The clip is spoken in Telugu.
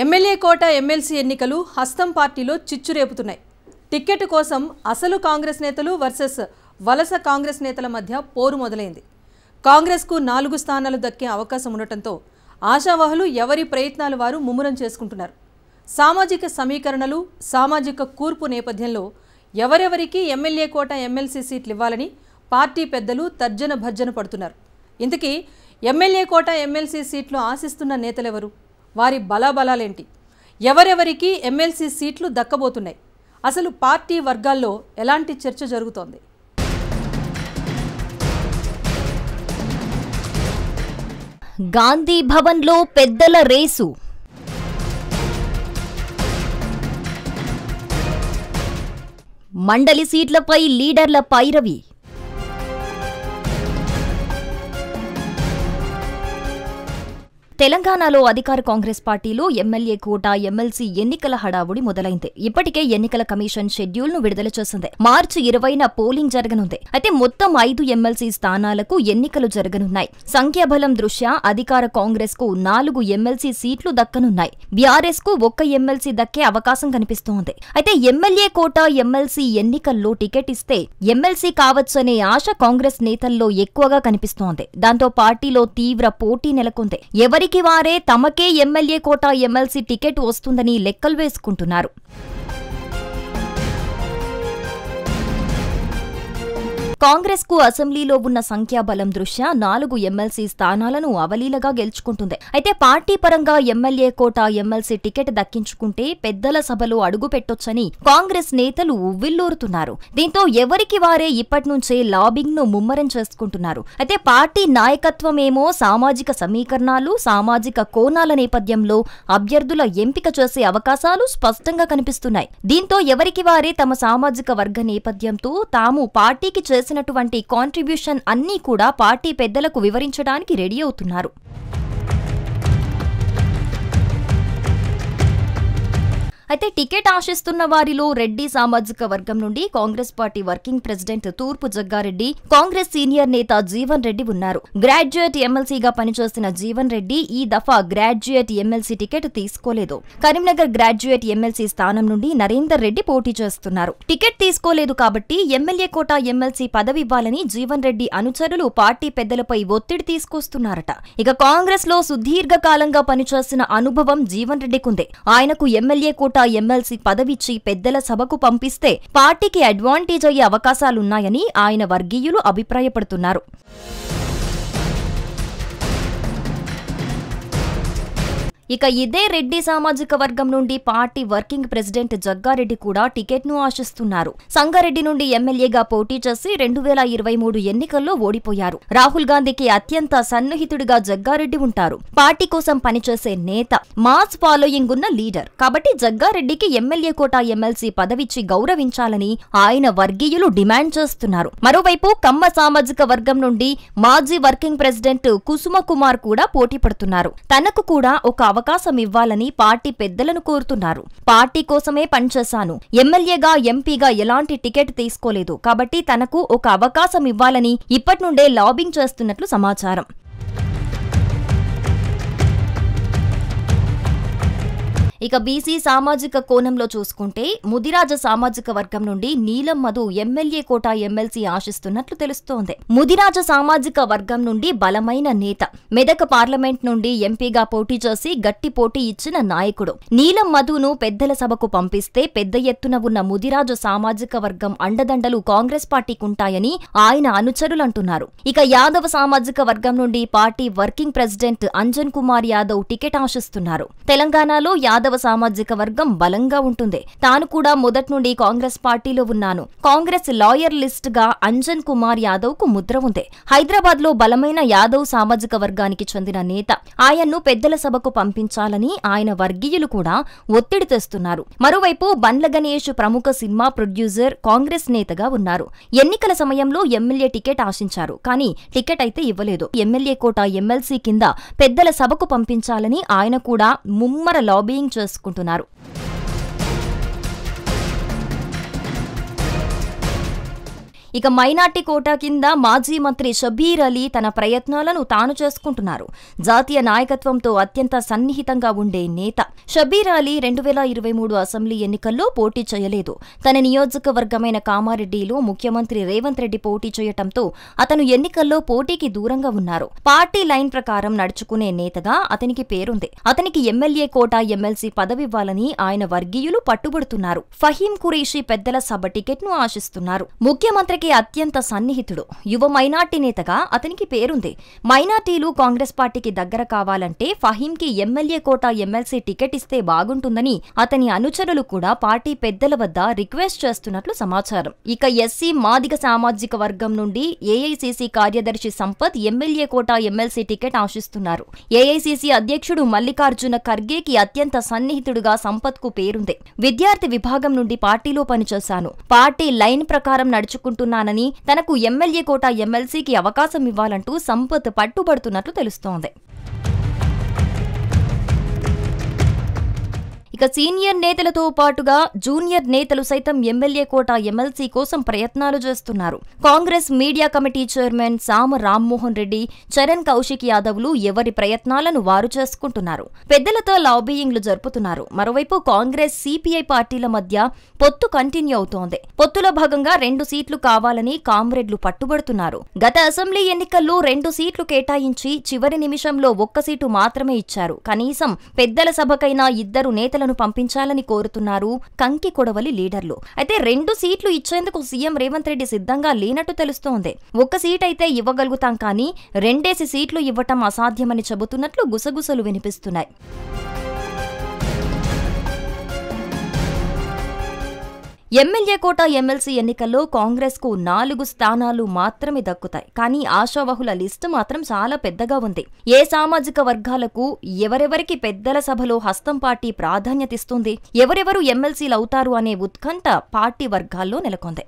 ఎమ్మెల్యే కోట ఎమ్మెల్సీ ఎన్నికలు హస్తం పార్టీలో చిచ్చు రేపుతున్నాయి. టికెట్ కోసం అసలు కాంగ్రెస్ నేతలు వర్సెస్ వలస కాంగ్రెస్ నేతల మధ్య పోరు మొదలైంది. కాంగ్రెస్కు 4 స్థానాలు దక్కే అవకాశం ఉండటంతో ఆశావహులు ఎవరి ప్రయత్నాలు వారు ముమ్మరం చేసుకుంటున్నారు. సామాజిక సమీకరణలు, సామాజిక కూర్పు నేపథ్యంలో ఎవరెవరికి ఎమ్మెల్యే కోట ఎమ్మెల్సీ సీట్లు ఇవ్వాలని పార్టీ పెద్దలు తర్జన భర్జన పడుతున్నారు. ఇంతకీ ఎమ్మెల్యే కోట ఎమ్మెల్సీ సీట్లు ఆశిస్తున్న నేతలెవరు? వారి బలాబలాలేంటి? ఎవరెవరికి ఎమ్మెల్సీ సీట్లు దక్కబోతున్నాయి? అసలు పార్టీ వర్గాల్లో ఎలాంటి చర్చ జరుగుతోంది? గాంధీ భవన్లో పెద్దల రేసు. మండలి సీట్లపై లీడర్ల పైరవి. తెలంగాణలో అధికార కాంగ్రెస్ పార్టీలో ఎమ్మెల్యే కోట ఎమ్మెల్సీ ఎన్నికల హడావుడి మొదలైంది. ఇప్పటికే ఎన్నికల కమిషన్ షెడ్యూల్ ను విడుదల చేసింది. మార్చి 20న పోలింగ్ జరగనుంది. అయితే మొత్తం 5 ఎమ్మెల్సీ స్థానాలకు ఎన్నికలు జరగనున్నాయి. సంఖ్యాబలం దృష్ట్యా అధికార కాంగ్రెస్ కు 4 ఎమ్మెల్సీ సీట్లు దక్కనున్నాయి. బీఆర్ఎస్ కు 1 ఎమ్మెల్సీ దక్కే అవకాశం కనిపిస్తోంది. అయితే ఎమ్మెల్యే కోట ఎమ్మెల్సీ ఎన్నికల్లో టికెట్ ఇస్తే ఎమ్మెల్సీ కావచ్చనే ఆశ కాంగ్రెస్ నేతల్లో ఎక్కువగా కనిపిస్తోంది. దాంతో పార్టీలో తీవ్ర పోటీ నెలకొంది. ఎవరికి వారే తమకే ఎమ్మెల్యే కోట ఎమ్మెల్సీ టికెట్ వస్తుందని లెక్కలు వేసుకుంటున్నారు. కాంగ్రెస్ కు అసెంబ్లీలో ఉన్న సంఖ్యాబలం దృష్ట్యా 4 ఎమ్మెల్సీ స్థానాలను అవలీలగా గెలుచుకుంటుంది. అయితే పార్టీ పరంగా ఎమ్మెల్యే కోట ఎమ్మెల్సీ టికెట్ దక్కించుకుంటే పెద్దల సభలో అడుగు పెట్టొచ్చని కాంగ్రెస్ నేతలు ఉవ్విల్లూరుతున్నారు. దీంతో ఎవరికి వారే ఇప్పటి నుంచే లాబింగ్ ను ముమ్మరం చేసుకుంటున్నారు. అయితే పార్టీ నాయకత్వమేమో సామాజిక సమీకరణాలు, సామాజిక కోణాల నేపథ్యంలో అభ్యర్థుల ఎంపిక చేసే అవకాశాలు స్పష్టంగా కనిపిస్తున్నాయి. దీంతో ఎవరికి వారే తమ సామాజిక వర్గ నేపథ్యంతో తాము పార్టీకి చేసినటువంటి కాంట్రిబ్యూషన్ అన్నీ కూడా పార్టీ పెద్దలకు వివరించడానికి రెడీ అవుతున్నారు. అయితే టికెట్ ఆశిస్తున్న వారిలో రెడ్డి సామాజిక వర్గం నుండి కాంగ్రెస్ పార్టీ వర్కింగ్ ప్రెసిడెంట్ తూర్పు జగ్గారెడ్డి, కాంగ్రెస్ సీనియర్ నేత జీవన్ రెడ్డి ఉన్నారు. గ్రాడ్యుయేట్ ఎమ్మెల్సీగా పనిచేసిన జీవన్ రెడ్డి ఈ దఫా గ్రాడ్యుయేట్ ఎమ్మెల్సీ టికెట్ తీసుకోలేదు. కరీంనగర్ గ్రాడ్యుయేట్ ఎమ్మెల్సీ స్థానం నుండి నరేందర్ రెడ్డి పోటీ చేస్తున్నారు. టికెట్ తీసుకోలేదు కాబట్టి ఎమ్మెల్యే కోట ఎమ్మెల్సీ పదవి ఇవ్వాలని జీవన్ రెడ్డి అనుచరులు పార్టీ పెద్దలపై ఒత్తిడి తీసుకొస్తున్నారట. ఇక కాంగ్రెస్ లో సుదీర్ఘకాలంగా పనిచేసిన అనుభవం జీవన్ రెడ్డికుంది. ఆయనకు ఎమ్మెల్యే కోట ఎమ్మెల్సీ పదవిచ్చి పెద్దల సభకు పంపిస్తే పార్టీకి అడ్వాంటేజ్ అయ్యే అవకాశాలున్నాయని ఆయన వర్గీయులు అభిప్రాయపడుతున్నారు. ఇక ఇదే రెడ్డి సామాజిక వర్గం నుండి పార్టీ వర్కింగ్ ప్రెసిడెంట్ జగ్గారెడ్డి కూడా టికెట్ ను ఆశిస్తున్నారు. సంగారెడ్డి నుండి ఎమ్మెల్యేగా పోటీ చేసి 2023 ఎన్నికల్లో ఓడిపోయారు. రాహుల్ గాంధీకి అత్యంత సన్నిహితుడిగా జగ్గారెడ్డి ఉంటారు. పార్టీ కోసం పనిచేసే నేత, మాస్ ఫాలోయింగ్ ఉన్న లీడర్. కాబట్టి జగ్గారెడ్డికి ఎమ్మెల్యే కోట ఎమ్మెల్సీ పదవిచ్చి గౌరవించాలని ఆయన వర్గీయులు డిమాండ్ చేస్తున్నారు. మరోవైపు కమ్మ సామాజిక వర్గం నుండి మాజీ వర్కింగ్ ప్రెసిడెంట్ కుసుమ కుమార్ కూడా పోటీ పడుతున్నారు. తనకు కూడా ఒక అవకాశం ఇవ్వాలని పార్టీ పెద్దలను కోరుతున్నారు. పార్టీ కోసమే పనిచేశాను, ఎమ్మెల్యేగా ఎంపీగా ఎలాంటి టికెట్ తీసుకోలేదు, కాబట్టి తనకు ఒక అవకాశం ఇవ్వాలని ఇప్పటి నుండే లాబింగ్ చేస్తున్నట్లు సమాచారం. ఇక బీసీ సామాజిక కోణంలో చూసుకుంటే ముదిరాజ సామాజిక వర్గం నుండి నీలం మధు ఎమ్మెల్యే కోట ఎమ్మెల్సీ ఆశిస్తున్నట్లు తెలుస్తోంది. ముదిరాజ సామాజిక వర్గం నుండి బలమైన నేత, మెదక్ పార్లమెంట్ నుండి ఎంపీగా పోటీ చేసి గట్టి పోటీ ఇచ్చిన నాయకుడు. నీలం మధును పెద్దల సభకు పంపిస్తే పెద్ద ఎత్తున ఉన్న ముదిరాజ సామాజిక వర్గం అండదండలు కాంగ్రెస్ పార్టీకుంటాయని ఆయన అనుచరులంటున్నారు. ఇక యాదవ సామాజిక వర్గం నుండి party working president Anjan Kumar Yadav ticket ఆశిస్తున్నారు. తెలంగాణలో యాదవ సామాజిక వర్గం బలంగా ఉంటుంది. తాను కూడా మొదటి నుండి కాంగ్రెస్ పార్టీలో ఉన్నాను. కాంగ్రెస్ లాయర్ లిస్ట్ గా అంజన్ కుమార్ యాదవ్ కు ముద్ర ఉంది. హైదరాబాద్ లో బలమైన యాదవ్ సామాజిక వర్గానికి చెందిన నేత. ఆయన్ను పెద్దల సభకు పంపించాలని ఆయన వర్గీయులు కూడా ఒత్తిడి తెస్తున్నారు. మరోవైపు బండ్ల గణేష్ ప్రముఖ సినిమా ప్రొడ్యూసర్, కాంగ్రెస్ నేతగా ఉన్నారు. ఎన్నికల సమయంలో ఎమ్మెల్యే టికెట్ ఆశించారు. కానీ టికెట్ అయితే ఇవ్వలేదు. ఎమ్మెల్యే కోట ఎమ్మెల్సీ కింద పెద్దల సభకు పంపించాలని ఆయన కూడా ముమ్మర లాబియింగ్ చేసుకుంటున్నారు. ఇక మైనార్టీ కోటా కింద మాజీ మంత్రి షబీర్ అలీ తన ప్రయత్నాలను తాను చేసుకుంటున్నారు. జాతీయ నాయకత్వంతో అత్యంత సన్నిహితంగా ఉండే నేత షబీర్ అలీ 2023 అసెంబ్లీ ఎన్నికల్లో పోటీ చేయలేదు. తన నియోజకవర్గమైన కామారెడ్డిలో ముఖ్యమంత్రి రేవంత్ రెడ్డి పోటీ చేయటంతో అతను ఎన్నికల్లో పోటీకి దూరంగా ఉన్నారు. పార్టీ లైన్ ప్రకారం నడుచుకునే నేతగా అతనికి పేరుంది. అతనికి ఎమ్మెల్యే కోటా ఎమ్మెల్సీ పదవివ్వాలని ఆయన వర్గీయులు పట్టుబడుతున్నారు. ఫహీం ఖురేషీ పెద్దల సభ టికెట్ను ఆశిస్తున్నారు. ముఖ్యమంత్రికి అత్యంత సన్నిహితుడు. యువ మైనార్టీ నేతగా అతనికి పేరుంది. మైనార్టీలు కాంగ్రెస్ పార్టీకి దగ్గర కావాలంటే ఫహీంకి ఎమ్మెల్యే కోటా ఎమ్మెల్సీ టికెట్ ఇస్తే బాగుంటుందని అతని అనుచరులు కూడా పార్టీ పెద్దల వద్ద రిక్వెస్ట్ చేస్తున్నట్లు సమాచారం. ఇక ఎస్సీ మాదిగ సామాజిక వర్గం నుండి ఏఐసీసీ కార్యదర్శి Sampath MLA quota MLC ticket ఆశిస్తున్నారు. ఏఐసీసీ అధ్యక్షుడు మల్లికార్జున ఖర్గేకి అత్యంత సన్నిహితుడుగా సంపత్ కు పేరుంది. విద్యార్థి విభాగం నుండి పార్టీలో పనిచేశాను. పార్టీ లైన్ ప్రకారం నడుచుకుంటున్నానని తనకు ఎమ్మెల్యే కోటా ఎమ్మెల్సీకి అవకాశం ఇవ్వాలంటూ సంపత్ పట్టుబడుతున్నట్లు తెలుస్తోంది. ఇక సీనియర్ నేతలతో పాటుగా జూనియర్ నేతలు సైతం ఎమ్మెల్యే కోటా ఎమ్మెల్సీ కోసం ప్రయత్నాలు చేస్తున్నారు. కాంగ్రెస్ మీడియా కమిటీ చైర్మన్ సామ రామ్మోహన్ రెడ్డి, చరణ్ కౌశిక్ యాదవ్లు ఎవరి ప్రయత్నాలను వారు చేసుకుంటున్నారు. పెద్దలతో లాబీయింగ్లు జరుపుతున్నారు. మరోవైపు కాంగ్రెస్ సిపిఐ పార్టీల మధ్య పొత్తు కంటిన్యూ అవుతోంది. పొత్తులో భాగంగా 2 సీట్లు కావాలని కామ్రేడ్లు పట్టుబడుతున్నారు. గత అసెంబ్లీ ఎన్నికల్లో 2 సీట్లు కేటాయించి చివరి నిమిషంలో 1 సీటు మాత్రమే ఇచ్చారు. కనీసం పెద్దల సభకైనా 2 నేతలను పంపించాలని కోరుతున్నారు కంకి కొడవలి లీడర్లు. అయితే 2 సీట్లు ఇచ్చేందుకు సీఎం రేవంత్ రెడ్డి సిద్ధంగా లేనట్టు తెలుస్తోంది. 1 సీట్ అయితే ఇవ్వగలుగుతాం కానీ 2 సీట్లు ఇవ్వటం అసాధ్యమని చెబుతున్నట్లు గుసగుసలు వినిపిస్తున్నాయి. ఎమ్మెల్యే కోటా ఎమ్మెల్సీ ఎన్నికల్లో కాంగ్రెస్ కు 4 స్థానాలు మాత్రమే దక్కుతాయి. కానీ ఆశావహుల లిస్టు మాత్రం చాలా పెద్దగా ఉంది. ఏ సామాజిక వర్గాలకు ఎవరెవరికి పెద్దల సభలో హస్తం పార్టీ ప్రాధాన్యతిస్తుంది, ఎవరెవరు ఎమ్మెల్సీలు అవుతారు అనే ఉత్కంఠ పార్టీ వర్గాల్లో నెలకొంది.